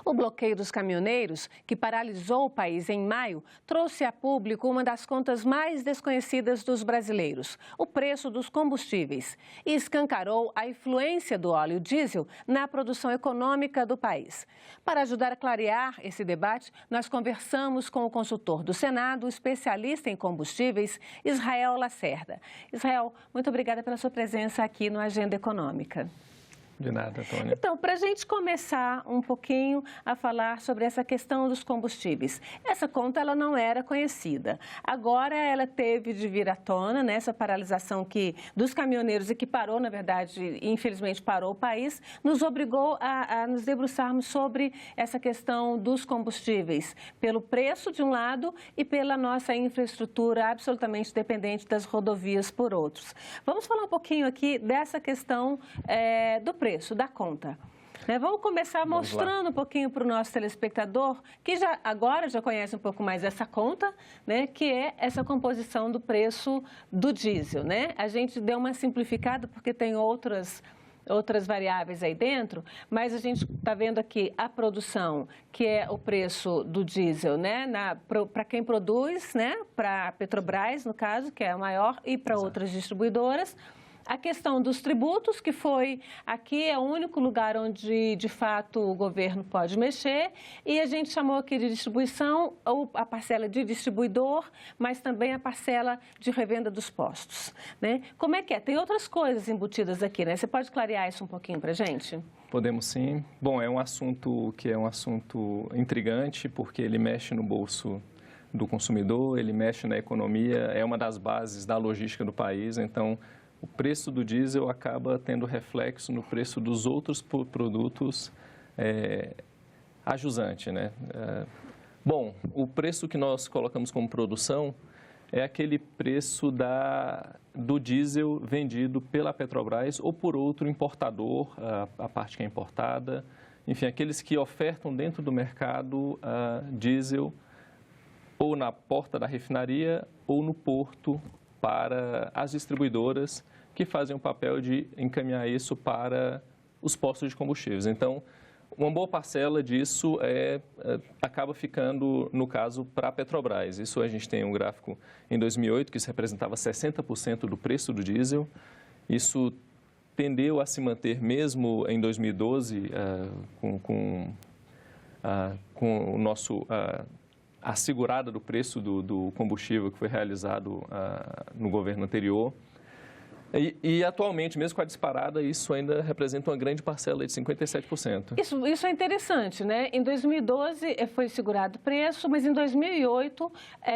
O bloqueio dos caminhoneiros, que paralisou o país em maio, trouxe a público uma das contas mais desconhecidas dos brasileiros, o preço dos combustíveis, e escancarou a influência do óleo diesel na produção econômica do país. Para ajudar a clarear esse debate, nós conversamos com o consultor do Senado, especialista em combustíveis, Israel Lacerda. Israel, muito obrigada pela sua presença aqui no Agenda Econômica. De nada, Tônia. Então, para a gente começar um pouquinho a falar sobre essa questão dos combustíveis. Essa conta ela não era conhecida. Agora ela teve de vir à tona, né, essa paralisação dos caminhoneiros e que parou, na verdade, infelizmente parou o país, nos obrigou a nos debruçarmos sobre essa questão dos combustíveis, pelo preço de um lado e pela nossa infraestrutura absolutamente dependente das rodovias por outros. Vamos falar um pouquinho aqui dessa questão do preço, da conta. Vamos começar mostrando um pouquinho para o nosso telespectador, que agora já conhece um pouco mais essa conta, né, que é essa composição do preço do diesel, né? A gente deu uma simplificada porque tem outras variáveis aí dentro, mas a gente está vendo aqui a produção, que é o preço do diesel, né, para quem produz, né, para a Petrobras, no caso, que é a maior, e para outras distribuidoras. A questão dos tributos, que aqui é o único lugar onde, de fato, o governo pode mexer, e a gente chamou aqui de distribuição, ou a parcela de distribuidor, mas também a parcela de revenda dos postos, né? Como é que é? Tem outras coisas embutidas aqui, né? Você pode clarear isso um pouquinho para a gente? Podemos sim. Bom, é um assunto que é um assunto intrigante, porque ele mexe no bolso do consumidor, ele mexe na economia, é uma das bases da logística do país, então o preço do diesel acaba tendo reflexo no preço dos outros produtos a jusante, né? Bom, o preço que nós colocamos como produção é aquele preço do diesel vendido pela Petrobras ou por outro importador, a parte que é importada, enfim, aqueles que ofertam dentro do mercado diesel ou na porta da refinaria ou no porto para as distribuidoras que fazem o papel de encaminhar isso para os postos de combustíveis. Então, uma boa parcela disso acaba ficando, no caso, para a Petrobras. Isso a gente tem um gráfico em 2008, que isso representava 60% do preço do diesel. Isso tendeu a se manter mesmo em 2012, com o nosso... a segurada do preço do combustível que foi realizado no governo anterior. E atualmente, mesmo com a disparada, isso ainda representa uma grande parcela de 57%. Isso é interessante, né? Em 2012 foi segurado o preço, mas em 2008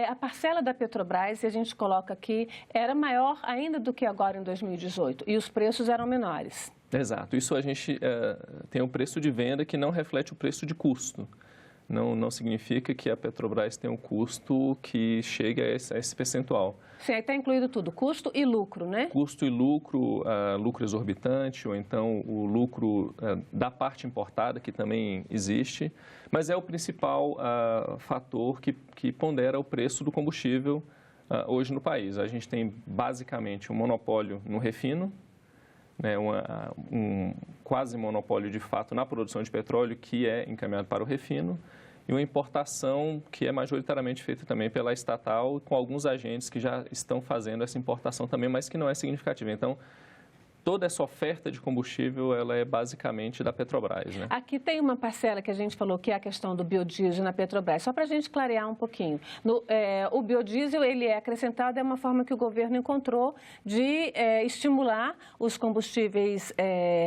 a parcela da Petrobras, e a gente coloca aqui, era maior ainda do que agora em 2018, e os preços eram menores. Exato. Isso a gente tem o preço de venda que não reflete o preço de custo. Não significa que a Petrobras tem um custo que chegue a esse percentual. Sim, aí está incluído tudo, custo e lucro, né? Custo e lucro, lucro exorbitante, ou então o lucro da parte importada, que também existe, mas é o principal fator que pondera o preço do combustível hoje no país. A gente tem basicamente um monopólio no refino, né, um quase monopólio de fato na produção de petróleo que é encaminhado para o refino e uma importação que é majoritariamente feita também pela estatal com alguns agentes que já estão fazendo essa importação também, mas que não é significativa. Então, toda essa oferta de combustível, ela é basicamente da Petrobras, né? Aqui tem uma parcela que a gente falou que é a questão do biodiesel na Petrobras, só para a gente clarear um pouquinho. O biodiesel, ele é acrescentado, é uma forma que o governo encontrou de estimular os combustíveis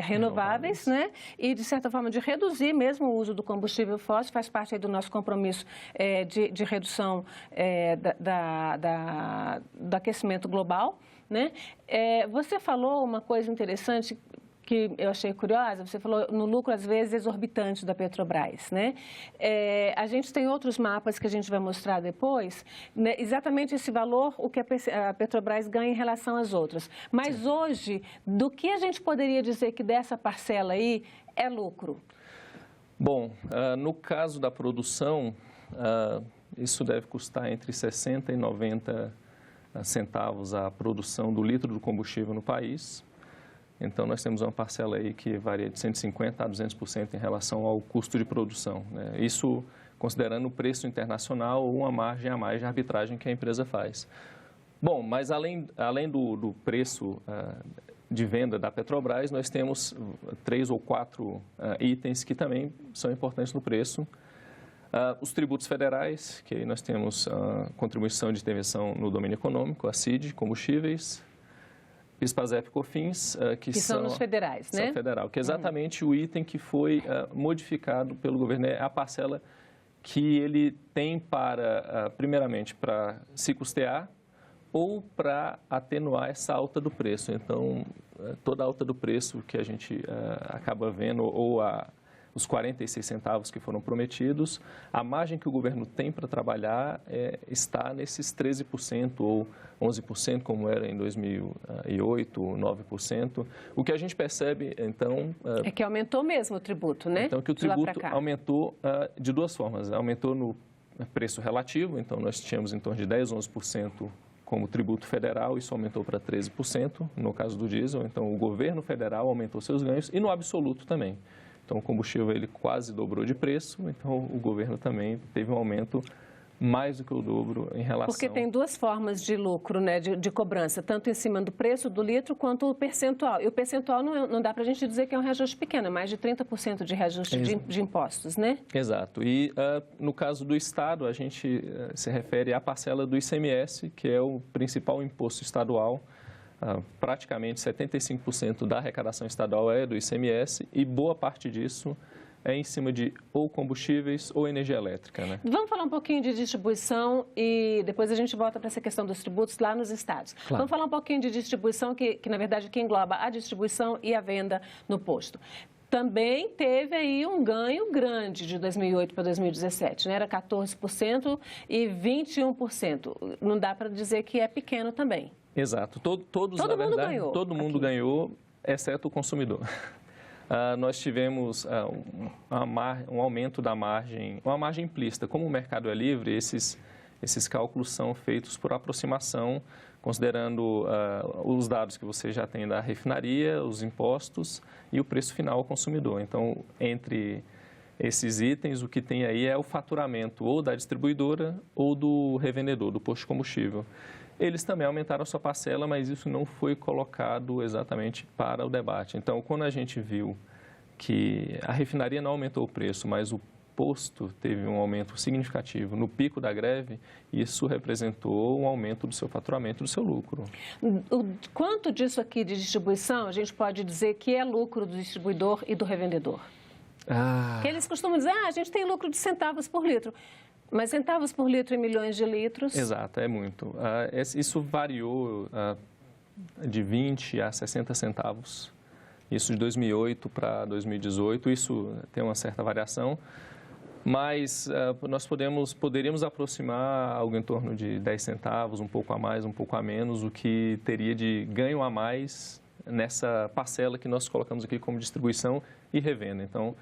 renováveis, né? E, de certa forma, de reduzir mesmo o uso do combustível fóssil, faz parte aí do nosso compromisso de redução do aquecimento global, né? Você falou uma coisa interessante que eu achei curiosa, você falou no lucro, às vezes, exorbitante da Petrobras, né? A gente tem outros mapas que a gente vai mostrar depois, né, exatamente esse valor, o que a Petrobras ganha em relação às outras. Mas sim, hoje, do que a gente poderia dizer que dessa parcela aí é lucro? Bom, no caso da produção, isso deve custar entre 60 e 90 centavos a produção do litro do combustível no país. Então, nós temos uma parcela aí que varia de 150% a 200% em relação ao custo de produção, né? Isso considerando o preço internacional ou uma margem a mais de arbitragem que a empresa faz. Bom, mas além do preço de venda da Petrobras, nós temos 3 ou 4 itens que também são importantes no preço. Os tributos federais, que aí nós temos a contribuição de intervenção no domínio econômico, a CID, combustíveis, PIS/PASEP e COFINS, que são os federais, né? São federal, que é exatamente o item que foi modificado pelo governo, é a parcela que ele tem para, primeiramente, para se custear ou para atenuar essa alta do preço. Então, toda a alta do preço que a gente acaba vendo, ou os 46 centavos que foram prometidos, a margem que o governo tem para trabalhar está nesses 13% ou 11%, como era em 2008, 9%. O que a gente percebe, então... É que aumentou mesmo o tributo, né? Então, que o tributo aumentou de duas formas. Aumentou no preço relativo, então nós tínhamos em torno de 10%, 11% como tributo federal, isso aumentou para 13% no caso do diesel. Então, o governo federal aumentou seus ganhos e no absoluto também. Então, o combustível ele quase dobrou de preço, então o governo também teve um aumento mais do que o dobro em relação... Porque tem duas formas de lucro, né, de cobrança, tanto em cima do preço do litro quanto o percentual. E o percentual não dá para a gente dizer que é um reajuste pequeno, é mais de 30% de reajuste de impostos, né? Exato. E no caso do Estado, a gente se refere à parcela do ICMS, que é o principal imposto estadual. Praticamente 75% da arrecadação estadual é do ICMS e boa parte disso é em cima de ou combustíveis ou energia elétrica, né? Vamos falar um pouquinho de distribuição e depois a gente volta para essa questão dos tributos lá nos estados. Claro. Vamos falar um pouquinho de distribuição, que na verdade que engloba a distribuição e a venda no posto. Também teve aí um ganho grande de 2008 para 2017, né? Era 14% e 21%. Não dá para dizer que é pequeno também. Exato. Todo mundo ganhou, exceto o consumidor. Nós tivemos um aumento da margem, uma margem implícita. Como o mercado é livre, esses cálculos são feitos por aproximação, considerando os dados que você já tem da refinaria, os impostos e o preço final ao consumidor. Então, entre esses itens, o que tem aí é o faturamento ou da distribuidora ou do revendedor, do posto de combustível. Eles também aumentaram a sua parcela, mas isso não foi colocado exatamente para o debate. Então, quando a gente viu que a refinaria não aumentou o preço, mas o posto teve um aumento significativo no pico da greve, isso representou um aumento do seu faturamento, do seu lucro. Quanto disso aqui de distribuição a gente pode dizer que é lucro do distribuidor e do revendedor? Porque eles costumam dizer, a gente tem lucro de centavos por litro. Mas centavos por litro em milhões de litros? Exato, é muito. Isso variou de 20 a 60 centavos. Isso de 2008 para 2018, isso tem uma certa variação. Mas nós poderíamos aproximar algo em torno de 10 centavos, um pouco a mais, um pouco a menos, o que teria de ganho a mais nessa parcela que nós colocamos aqui como distribuição e revenda. Então,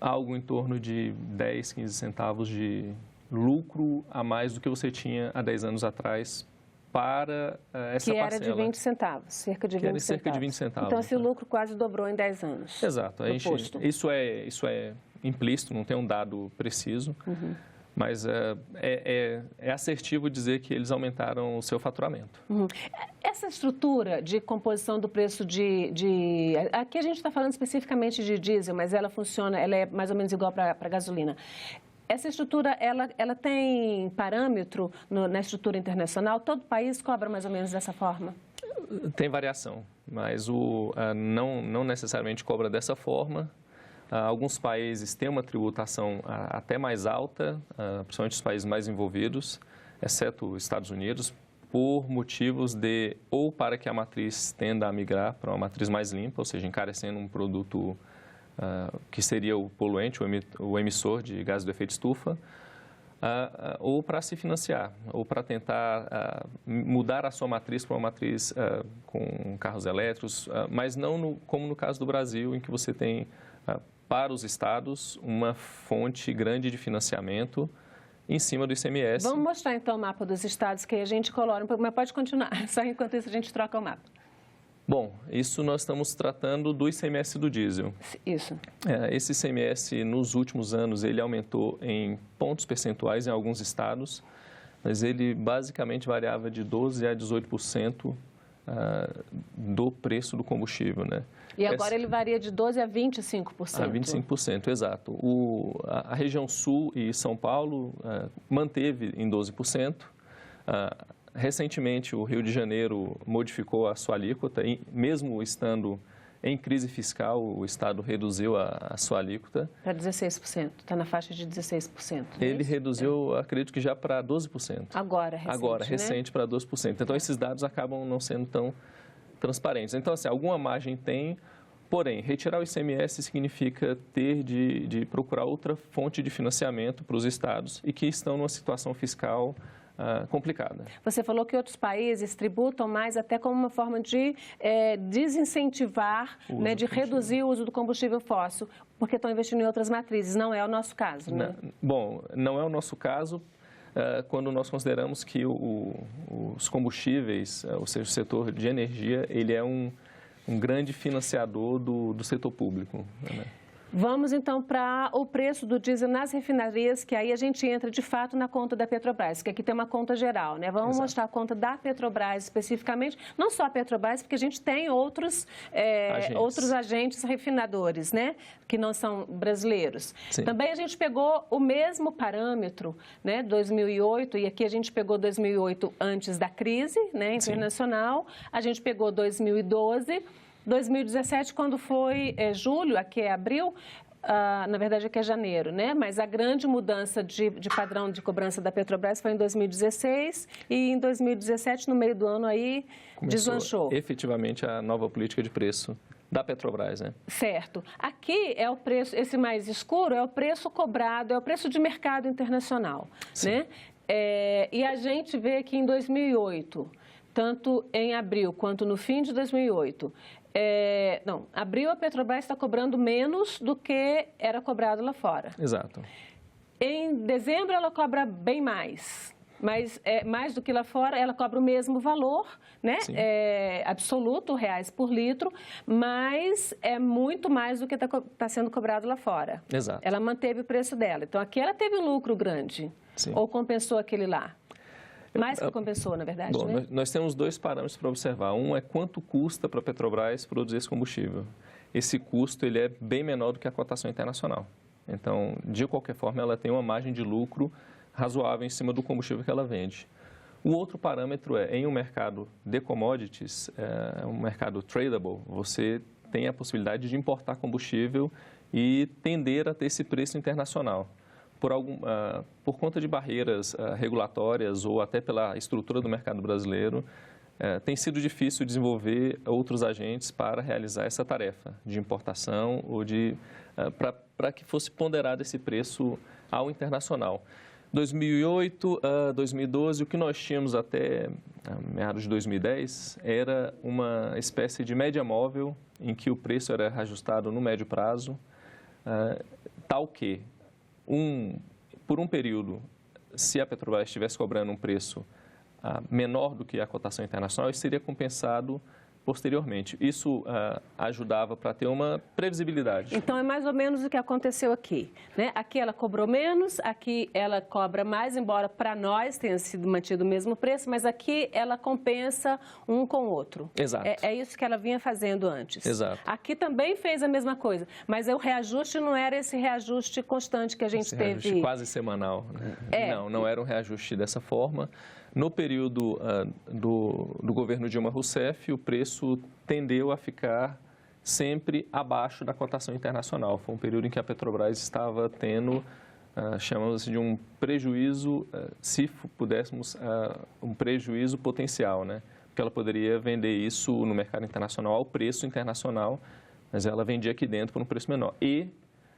algo em torno de 10, 15 centavos de lucro a mais do que você tinha há 10 anos atrás para essa parcela. Que era de 20 centavos, cerca de 20 centavos. Cerca de 20 centavos. Então, esse lucro quase dobrou em 10 anos. Exato. Isso é implícito, não tem um dado preciso, mas é assertivo dizer que eles aumentaram o seu faturamento. Essa estrutura de composição do preço aqui a gente está falando especificamente de diesel, mas ela funciona, ela é mais ou menos igual para a gasolina. Essa estrutura, ela tem parâmetro na estrutura internacional? Todo país cobra mais ou menos dessa forma? Tem variação, mas não necessariamente cobra dessa forma. Alguns países têm uma tributação até mais alta, principalmente os países mais envolvidos, exceto os Estados Unidos, por motivos ou para que a matriz tenda a migrar para uma matriz mais limpa, ou seja, encarecendo um produto que seria o poluente, o emissor de gases do efeito estufa, ou para se financiar, ou para tentar mudar a sua matriz para uma matriz com carros elétricos, mas não como no caso do Brasil, em que você tem, para os estados, uma fonte grande de financiamento em cima do ICMS. Vamos mostrar então o mapa dos estados que a gente colora um pouco, mas pode continuar, só enquanto isso a gente troca o mapa. Bom, isso nós estamos tratando do ICMS do diesel. Isso. Esse ICMS, nos últimos anos, ele aumentou em pontos percentuais em alguns estados, mas ele basicamente variava de 12% a 18% do preço do combustível, né? E agora ele varia de 12% a 25%. A 25%, exato. A região sul e São Paulo manteve em 12%. Recentemente, o Rio de Janeiro modificou a sua alíquota, mesmo estando em crise fiscal, o Estado reduziu a sua alíquota. Para 16%, está na faixa de 16%. Ele reduziu, acredito que já para 12%. Agora, recente, para 12%. Então, esses dados acabam não sendo tão transparentes. Então, assim, alguma margem tem, porém, retirar o ICMS significa ter de procurar outra fonte de financiamento para os estados e que estão numa situação fiscal complicada. Você falou que outros países tributam mais até como uma forma de desincentivar, né, de reduzir o uso do combustível fóssil, porque estão investindo em outras matrizes. Não é o nosso caso, né? Bom, não é o nosso caso quando nós consideramos que os combustíveis, ou seja, o setor de energia, ele é um grande financiador do setor público, né? Vamos então para o preço do diesel nas refinarias, que aí a gente entra de fato na conta da Petrobras, que aqui tem uma conta geral, né? Vamos mostrar a conta da Petrobras especificamente, não só a Petrobras, porque a gente tem outros agentes refinadores, né? Que não são brasileiros. Sim. Também a gente pegou o mesmo parâmetro, né? 2008, e aqui a gente pegou 2008 antes da crise, né? Internacional, sim. A gente pegou 2012, 2017, quando foi julho, aqui é abril, na verdade aqui é janeiro, né? Mas a grande mudança de padrão de cobrança da Petrobras foi em 2016 e em 2017, no meio do ano, aí deslanchou. Efetivamente a nova política de preço da Petrobras, né? Certo. Aqui é o preço, esse mais escuro é o preço cobrado, é o preço de mercado internacional, sim. Né? E a gente vê que em 2008, tanto em abril quanto no fim de 2008, abril a Petrobras está cobrando menos do que era cobrado lá fora. Exato. Em dezembro ela cobra bem mais, mas mais do que lá fora ela cobra o mesmo valor, né? Absoluto, reais por litro, mas é muito mais do que está sendo cobrado lá fora. Exato. Ela manteve o preço dela, então aqui ela teve um lucro grande, sim. Ou compensou aquele lá. Mais que compensou, na verdade, bom, né? Nós temos dois parâmetros para observar. Um é quanto custa para a Petrobras produzir esse combustível. Esse custo ele é bem menor do que a cotação internacional. Então, de qualquer forma, ela tem uma margem de lucro razoável em cima do combustível que ela vende. O outro parâmetro em um mercado de commodities, um mercado tradable, você tem a possibilidade de importar combustível e tender a ter esse preço internacional. Por conta de barreiras regulatórias ou até pela estrutura do mercado brasileiro, tem sido difícil desenvolver outros agentes para realizar essa tarefa de importação ou para que fosse ponderado esse preço ao internacional. 2008 a 2012, o que nós tínhamos até meados de 2010 era uma espécie de média móvel em que o preço era reajustado no médio prazo, tal que por um período, se a Petrobras estivesse cobrando um preço menor do que a cotação internacional, isso seria compensado posteriormente. Isso ajudava para ter uma previsibilidade. Então, é mais ou menos o que aconteceu aqui, né? Aqui ela cobrou menos, aqui ela cobra mais, embora para nós tenha sido mantido o mesmo preço, mas aqui ela compensa um com o outro. Exato. É isso que ela vinha fazendo antes. Exato. Aqui também fez a mesma coisa, mas o reajuste não era esse reajuste constante que a gente teve. Reajuste quase semanal, né? Não era um reajuste dessa forma. No período do governo Dilma Rousseff, o preço tendeu a ficar sempre abaixo da cotação internacional. Foi um período em que a Petrobras estava tendo, chamamos de um prejuízo, se pudéssemos, um prejuízo potencial, né? Porque ela poderia vender isso no mercado internacional ao preço internacional, mas ela vendia aqui dentro por um preço menor.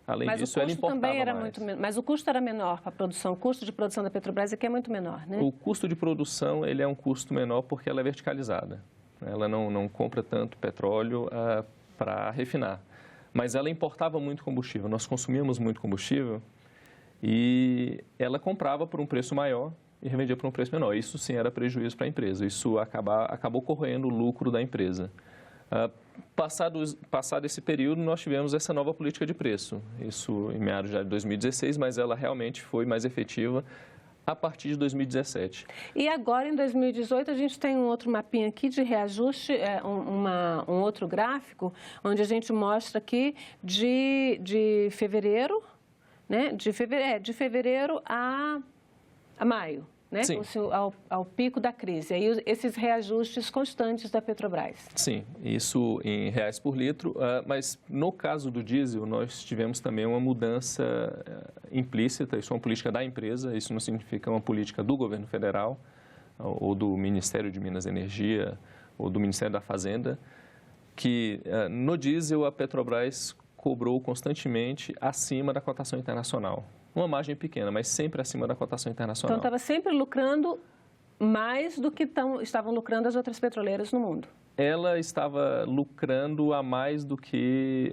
Além disso, ela importava também era mais. Mas o custo era menor para a produção. O custo de produção da Petrobras aqui é muito menor, né? O custo de produção ele é um custo menor porque ela é verticalizada. Ela não compra tanto petróleo para refinar. Mas ela importava muito combustível. Nós consumíamos muito combustível e ela comprava por um preço maior e revendia por um preço menor. Isso sim era prejuízo para a empresa. Isso acabou corroendo o lucro da empresa. Passado esse período, nós tivemos essa nova política de preço, isso em meados de 2016, mas ela realmente foi mais efetiva a partir de 2017. E agora, em 2018, a gente tem um outro mapinha aqui de reajuste, um outro gráfico, onde a gente mostra aqui de fevereiro, né? De fevereiro a maio. Né? Ao pico da crise. Aí esses reajustes constantes da Petrobras. Sim, isso em reais por litro, mas no caso do diesel nós tivemos também uma mudança implícita, isso é uma política da empresa, isso não significa uma política do governo federal ou do Ministério de Minas e Energia ou do Ministério da Fazenda, que no diesel a Petrobras cobrou constantemente acima da cotação internacional. Uma margem pequena, mas sempre acima da cotação internacional. Então, estava sempre lucrando mais do que estavam lucrando as outras petroleiras no mundo. Ela estava lucrando a mais do que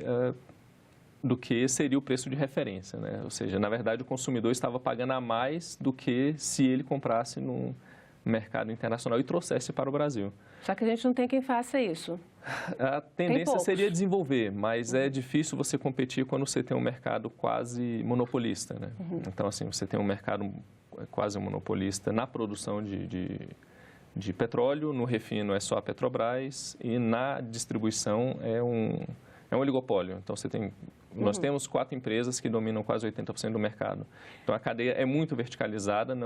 seria o preço de referência, né? Ou seja, na verdade, o consumidor estava pagando a mais do que se ele comprasse no mercado internacional e trouxesse para o Brasil. Só que a gente não tem quem faça isso. A tendência seria desenvolver, mas é difícil você competir quando você tem um mercado quase monopolista, né? Então, assim, você tem um mercado quase monopolista na produção de petróleo, no refino é só a Petrobras e na distribuição é um oligopólio. Então, nós temos 4 empresas que dominam quase 80% do mercado. Então, a cadeia é muito verticalizada,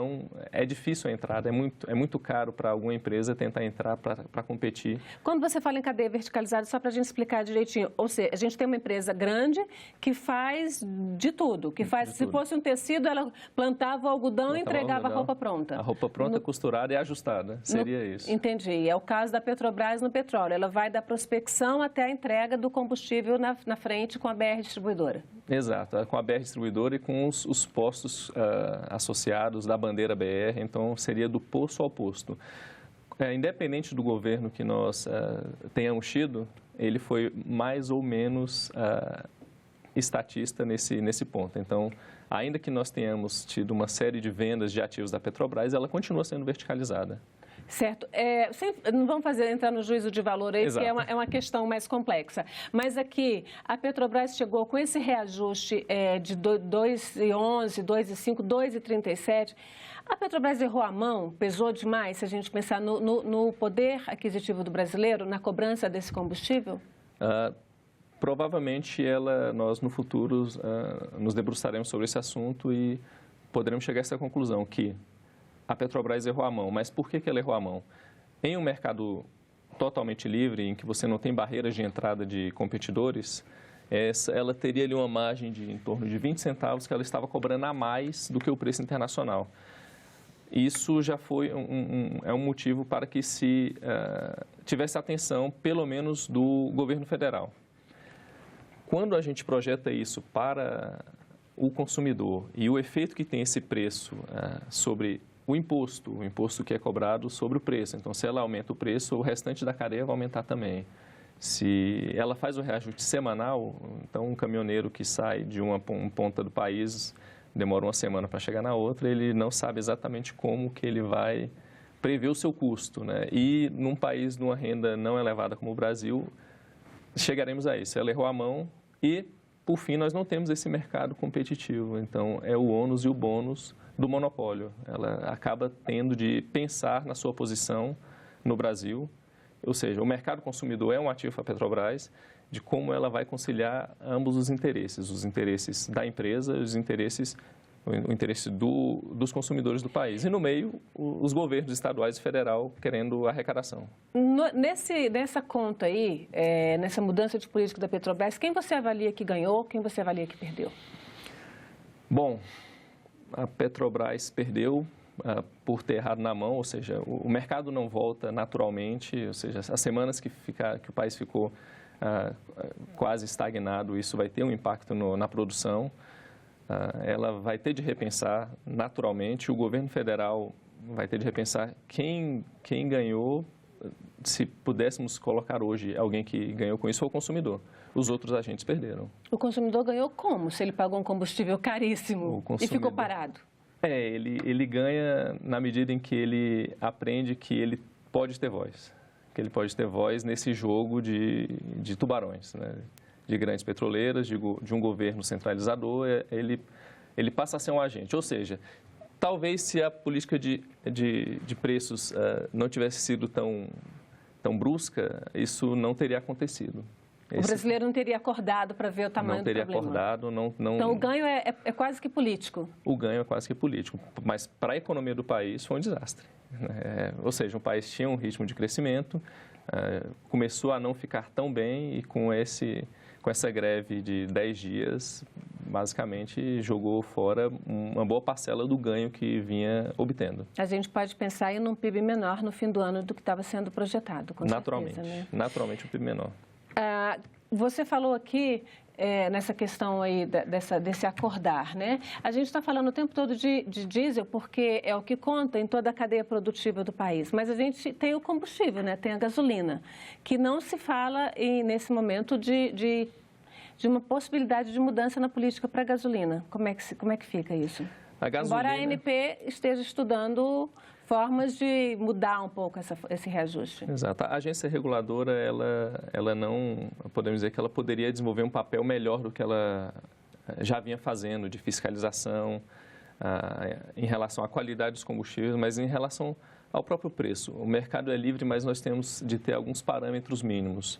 é difícil a entrada, é muito caro para alguma empresa tentar entrar para competir. Quando você fala em cadeia verticalizada, só para a gente explicar direitinho, ou seja, a gente tem uma empresa grande que faz de tudo, se fosse um tecido, ela plantava o algodão e entregava a roupa pronta. A roupa pronta, costurada e ajustada, seria isso. Entendi. É o caso da Petrobras no petróleo. Ela vai da prospecção até a entrega do combustível na frente com a BR Distribuidora. Exato, com a BR Distribuidora e com os postos associados da bandeira BR, então seria do posto ao posto. Independente do governo que nós tenhamos tido, ele foi mais ou menos estatista nesse ponto. Então, ainda que nós tenhamos tido uma série de vendas de ativos da Petrobras, ela continua sendo verticalizada. Certo. Não vamos entrar no juízo de valor aí, porque é uma questão mais complexa. Mas aqui, a Petrobras chegou com esse reajuste de 2,11, 2,5, 2,37. A Petrobras errou a mão, pesou demais, se a gente pensar no poder aquisitivo do brasileiro, na cobrança desse combustível? Provavelmente nós no futuro nos debruçaremos sobre esse assunto e poderemos chegar a essa conclusão que a Petrobras errou a mão. Mas por que ela errou a mão? Em um mercado totalmente livre, em que você não tem barreiras de entrada de competidores, ela teria ali uma margem de em torno de 20 centavos que ela estava cobrando a mais do que o preço internacional. Isso já foi um motivo para que se tivesse atenção, pelo menos, do governo federal. Quando a gente projeta isso para o consumidor e o efeito que tem esse preço sobre o imposto que é cobrado sobre o preço. Então, se ela aumenta o preço, o restante da cadeia vai aumentar também. Se ela faz o reajuste semanal, então um caminhoneiro que sai de uma ponta do país, demora uma semana para chegar na outra, ele não sabe exatamente como que ele vai prever o seu custo, né? E num país de uma renda não elevada como o Brasil, chegaremos a isso. Ela errou a mão e, por fim, nós não temos esse mercado competitivo. Então, é o ônus e o bônus do monopólio. Ela acaba tendo de pensar na sua posição no Brasil, ou seja, o mercado consumidor é um ativo para a Petrobras, de como ela vai conciliar ambos os interesses da empresa e o interesse dos consumidores do país. E no meio, os governos estaduais e federal querendo arrecadação. Nessa conta aí, nessa mudança de política da Petrobras, quem você avalia que ganhou, quem você avalia que perdeu? Bom, a Petrobras perdeu por ter errado na mão, ou seja, o mercado não volta naturalmente, ou seja, as semanas que o país ficou quase estagnado, isso vai ter um impacto na produção. Ela vai ter de repensar naturalmente, o governo federal vai ter de repensar quem ganhou. Se pudéssemos colocar hoje alguém que ganhou com isso, foi o consumidor. Os outros agentes perderam. O consumidor ganhou como? Se ele pagou um combustível caríssimo e ficou parado? Ele ganha na medida em que ele aprende que ele pode ter voz, que ele pode ter voz nesse jogo de tubarões, né? De grandes petroleiras, de um governo centralizador, ele passa a ser um agente. Ou seja, talvez se a política de preços não tivesse sido tão brusca, isso não teria acontecido. O brasileiro não teria acordado para ver o tamanho do problema. Não teria acordado, não... Então, o ganho é quase que político. O ganho é quase que político, mas para a economia do país foi um desastre. Ou seja, o país tinha um ritmo de crescimento, começou a não ficar tão bem e com essa greve de 10 dias, basicamente jogou fora uma boa parcela do ganho que vinha obtendo. A gente pode pensar em um PIB menor no fim do ano do que estava sendo projetado, com certeza, né? Naturalmente um PIB menor. Você falou aqui nessa questão aí desse acordar, né? A gente está falando o tempo todo de diesel porque é o que conta em toda a cadeia produtiva do país, mas a gente tem o combustível, né? Tem a gasolina, que não se fala nesse momento de uma possibilidade de mudança na política para a gasolina. Como é que fica isso? Embora a ANP esteja estudando formas de mudar um pouco esse reajuste. Exato. A agência reguladora, ela não, podemos dizer que ela poderia desenvolver um papel melhor do que ela já vinha fazendo de fiscalização em relação à qualidade dos combustíveis, mas em relação ao próprio preço. O mercado é livre, mas nós temos de ter alguns parâmetros mínimos.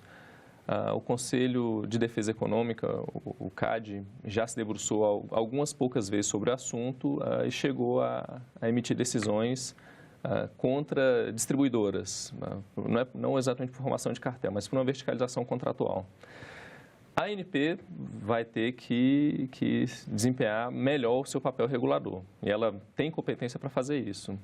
O Conselho de Defesa Econômica, o CAD, já se debruçou algumas poucas vezes sobre o assunto e chegou a emitir decisões contra distribuidoras, não exatamente por formação de cartel, mas por uma verticalização contratual. A ANP vai ter que desempenhar melhor o seu papel regulador, e ela tem competência para fazer isso.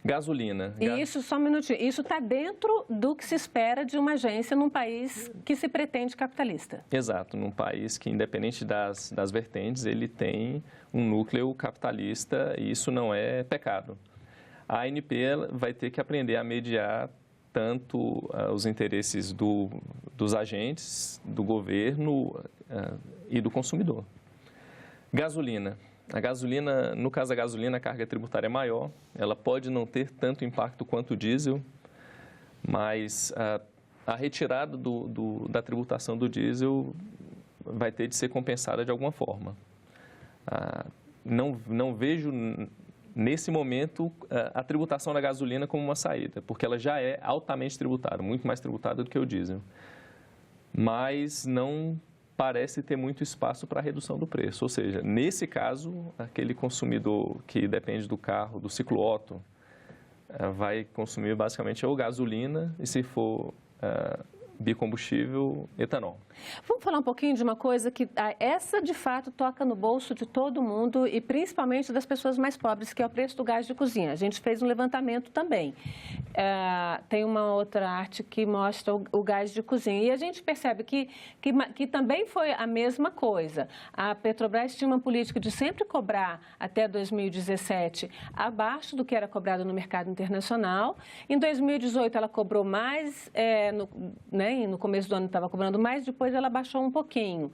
Gasolina. E isso, só um minutinho, isso está dentro do que se espera de uma agência num país que se pretende capitalista. Exato, num país que, independente das vertentes, ele tem um núcleo capitalista e isso não é pecado. A ANP vai ter que aprender a mediar tanto os interesses dos agentes, do governo e do consumidor. Gasolina. A gasolina, no caso da gasolina, a carga tributária é maior, ela pode não ter tanto impacto quanto o diesel, mas a retirada da tributação do diesel vai ter de ser compensada de alguma forma. Não vejo, nesse momento, a tributação da gasolina como uma saída, porque ela já é altamente tributada, muito mais tributada do que o diesel. Mas não parece ter muito espaço para a redução do preço. Ou seja, nesse caso, aquele consumidor que depende do carro, do ciclo Otto, vai consumir basicamente ou gasolina e, se for bicombustível, etanol. Vamos falar um pouquinho de uma coisa que essa de fato toca no bolso de todo mundo e principalmente das pessoas mais pobres, que é o preço do gás de cozinha. A gente fez um levantamento também. Tem uma outra arte que mostra o gás de cozinha e a gente percebe que também foi a mesma coisa. A Petrobras tinha uma política de sempre cobrar até 2017 abaixo do que era cobrado no mercado internacional. Em 2018 ela cobrou mais, no começo do ano estava cobrando mais, depois ela baixou um pouquinho.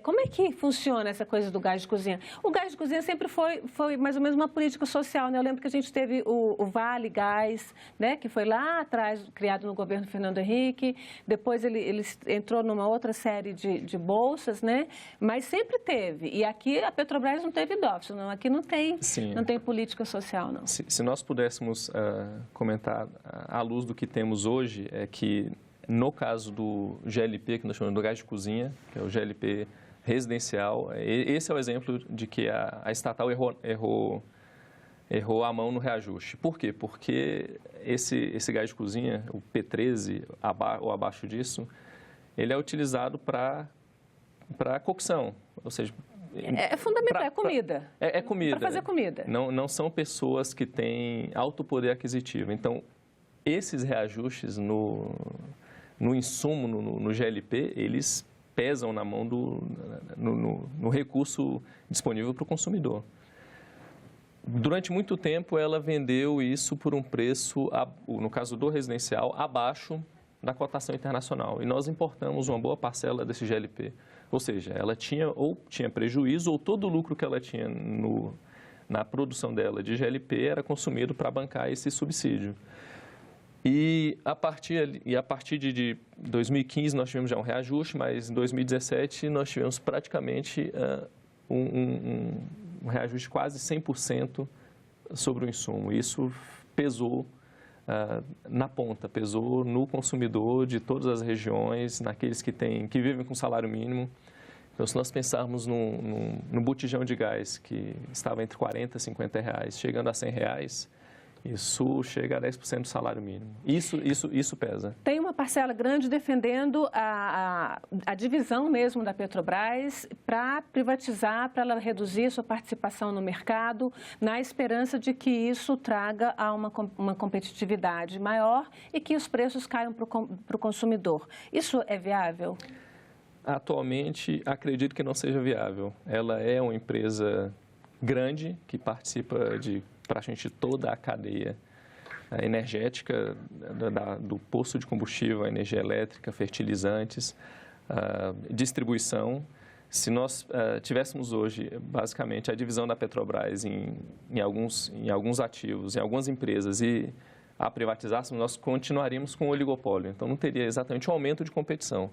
Como é que funciona essa coisa do gás de cozinha? O gás de cozinha sempre foi mais ou menos uma política social, né? Eu lembro que a gente teve o Vale Gás, né? Que foi lá atrás, criado no governo Fernando Henrique, depois ele entrou numa outra série de bolsas, né? Mas sempre teve. E aqui a Petrobras não teve dófice, não. Aqui não tem política social, não. Se nós pudéssemos comentar à luz do que temos hoje, é que no caso do GLP, que nós chamamos do gás de cozinha, que é o GLP residencial, esse é o exemplo de que a estatal errou a mão no reajuste. Por quê? Porque esse gás de cozinha, o P13 ou abaixo disso, ele é utilizado para cocção, ou seja... É fundamental, é comida. É comida. Para fazer comida. Não são pessoas que têm alto poder aquisitivo. Então, esses reajustes no insumo, no GLP, eles pesam na mão no recurso disponível para o consumidor. Durante muito tempo, ela vendeu isso por um preço, no caso do residencial, abaixo da cotação internacional. E nós importamos uma boa parcela desse GLP. Ou seja, ela tinha prejuízo ou todo o lucro que ela tinha na produção dela de GLP era consumido para bancar esse subsídio. E a partir de 2015 nós tivemos já um reajuste, mas em 2017 nós tivemos praticamente um reajuste de quase 100% sobre o insumo. Isso pesou na ponta, pesou no consumidor de todas as regiões, naqueles que vivem com salário mínimo. Então, se nós pensarmos no botijão de gás que estava entre 40 e 50 reais, chegando a 100 reais, isso chega a 10% do salário mínimo. Isso pesa. Tem uma parcela grande defendendo a divisão mesmo da Petrobras para privatizar, para ela reduzir sua participação no mercado, na esperança de que isso traga a uma competitividade maior e que os preços caiam para o consumidor. Isso é viável? Atualmente, acredito que não seja viável. Ela é uma empresa grande que participa de praticamente toda a cadeia energética, do posto de combustível, a energia elétrica, fertilizantes, distribuição. Se nós tivéssemos hoje, basicamente, a divisão da Petrobras em alguns ativos, em algumas empresas e a privatizássemos, nós continuaríamos com o oligopólio. Então, não teria exatamente um aumento de competição.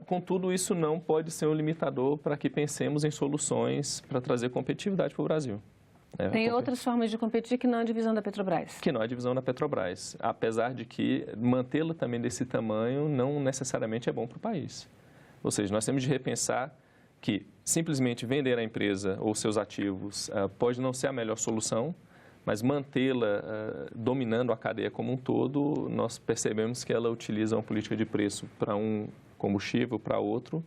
Contudo, isso não pode ser um limitador para que pensemos em soluções para trazer competitividade para o Brasil. Tem outras formas de competir que não a divisão da Petrobras? Que não a divisão da Petrobras, apesar de que mantê-la também desse tamanho não necessariamente é bom para o país. Ou seja, nós temos de repensar que simplesmente vender a empresa ou seus ativos pode não ser a melhor solução, mas mantê-la dominando a cadeia como um todo, nós percebemos que ela utiliza uma política de preço para um combustível, para outro.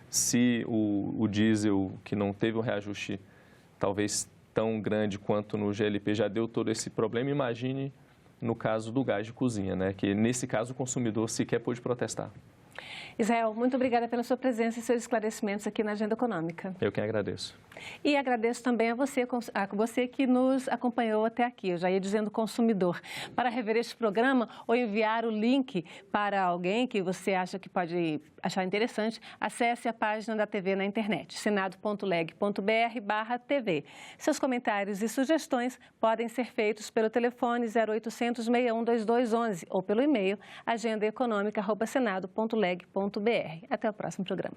Se o diesel, que não teve um reajuste talvez tão grande quanto no GLP, já deu todo esse problema, imagine no caso do gás de cozinha, né? Que nesse caso o consumidor sequer pôde protestar. Israel, muito obrigada pela sua presença e seus esclarecimentos aqui na Agenda Econômica. Eu que agradeço. E agradeço também a você que nos acompanhou até aqui. Eu já ia dizendo consumidor. Para rever este programa ou enviar o link para alguém que você acha que pode achar interessante, acesse a página da TV na internet, senado.leg.br/TV. Seus comentários e sugestões podem ser feitos pelo telefone 0800 61 2211 ou pelo e-mail agendaeconomica@senado.leg.br. Até o próximo programa.